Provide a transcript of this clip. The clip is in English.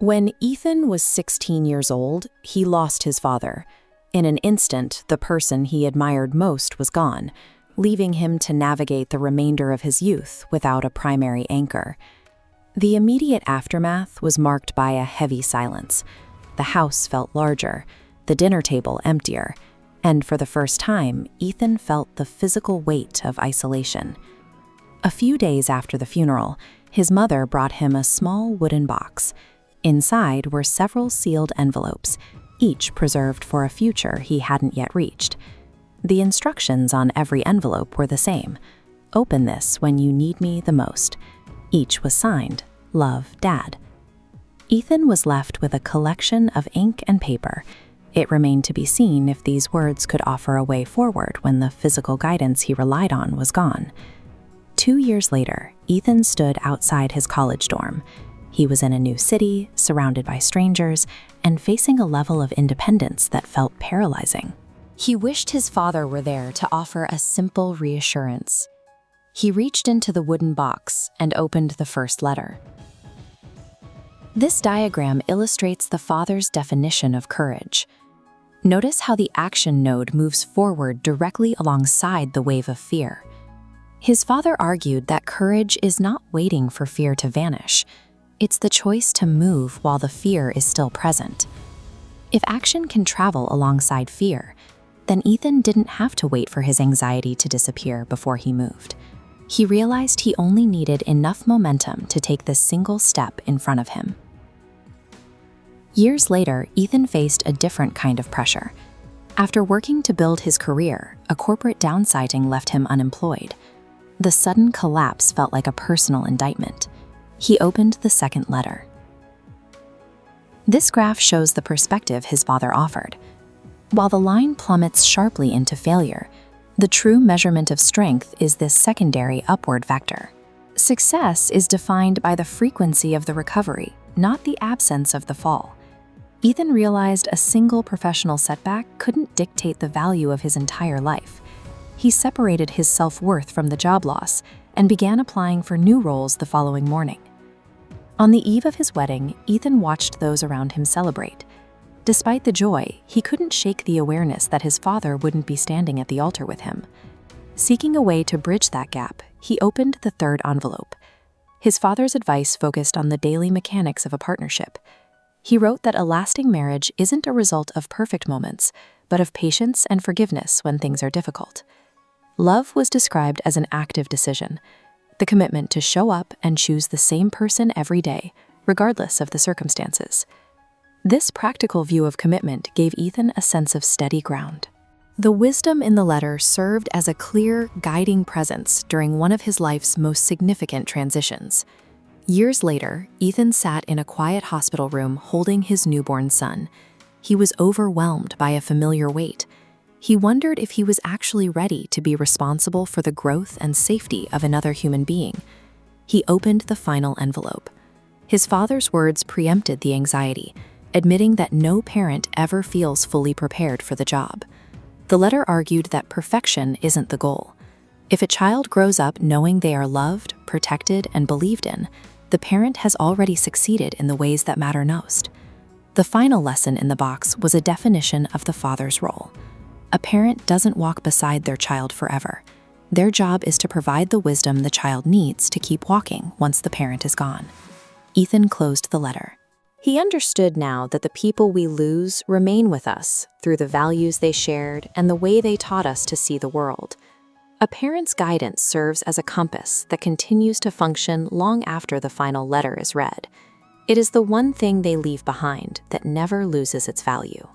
When Ethan was 16 years old, he lost his father. In an instant, the person he admired most was gone, leaving him to navigate the remainder of his youth without a primary anchor. The immediate aftermath was marked by a heavy silence. The house felt larger, the dinner table emptier, and for the first time, Ethan felt the physical weight of isolation. A few days after the funeral, his mother brought him a small wooden box. Inside were several sealed envelopes, each preserved for a future he hadn't yet reached. The instructions on every envelope were the same. "Open this when you need me the most." Each was signed, "Love, Dad." Ethan was left with a collection of ink and paper. It remained to be seen if these words could offer a way forward when the physical guidance he relied on was gone. 2 years later, Ethan stood outside his college dorm. He was in a new city, surrounded by strangers, and facing a level of independence that felt paralyzing. He wished his father were there to offer a simple reassurance. He reached into the wooden box and opened the first letter. This diagram illustrates the father's definition of courage. Notice how the action node moves forward directly alongside the wave of fear. His father argued that courage is not waiting for fear to vanish. It's the choice to move while the fear is still present. If action can travel alongside fear, then Ethan didn't have to wait for his anxiety to disappear before he moved. He realized he only needed enough momentum to take this single step in front of him. Years later, Ethan faced a different kind of pressure. After working to build his career, a corporate downsizing left him unemployed. The sudden collapse felt like a personal indictment. He opened the second letter. This graph shows the perspective his father offered. While the line plummets sharply into failure, the true measurement of strength is this secondary upward vector. Success is defined by the frequency of the recovery, not the absence of the fall. Ethan realized a single professional setback couldn't dictate the value of his entire life. He separated his self-worth from the job loss and began applying for new roles the following morning. On the eve of his wedding, Ethan watched those around him celebrate. Despite the joy, he couldn't shake the awareness that his father wouldn't be standing at the altar with him. Seeking a way to bridge that gap, he opened the third envelope. His father's advice focused on the daily mechanics of a partnership. He wrote that a lasting marriage isn't a result of perfect moments, but of patience and forgiveness when things are difficult. Love was described as an active decision, the commitment to show up and choose the same person every day, regardless of the circumstances. This practical view of commitment gave Ethan a sense of steady ground. The wisdom in the letter served as a clear, guiding presence during one of his life's most significant transitions. Years later, Ethan sat in a quiet hospital room holding his newborn son. He was overwhelmed by a familiar weight. He wondered if he was actually ready to be responsible for the growth and safety of another human being. He opened the final envelope. His father's words preempted the anxiety, admitting that no parent ever feels fully prepared for the job. The letter argued that perfection isn't the goal. If a child grows up knowing they are loved, protected, and believed in, the parent has already succeeded in the ways that matter most. The final lesson in the box was a definition of the father's role. A parent doesn't walk beside their child forever. Their job is to provide the wisdom the child needs to keep walking once the parent is gone. Ethan closed the letter. He understood now that the people we lose remain with us through the values they shared and the way they taught us to see the world. A parent's guidance serves as a compass that continues to function long after the final letter is read. It is the one thing they leave behind that never loses its value.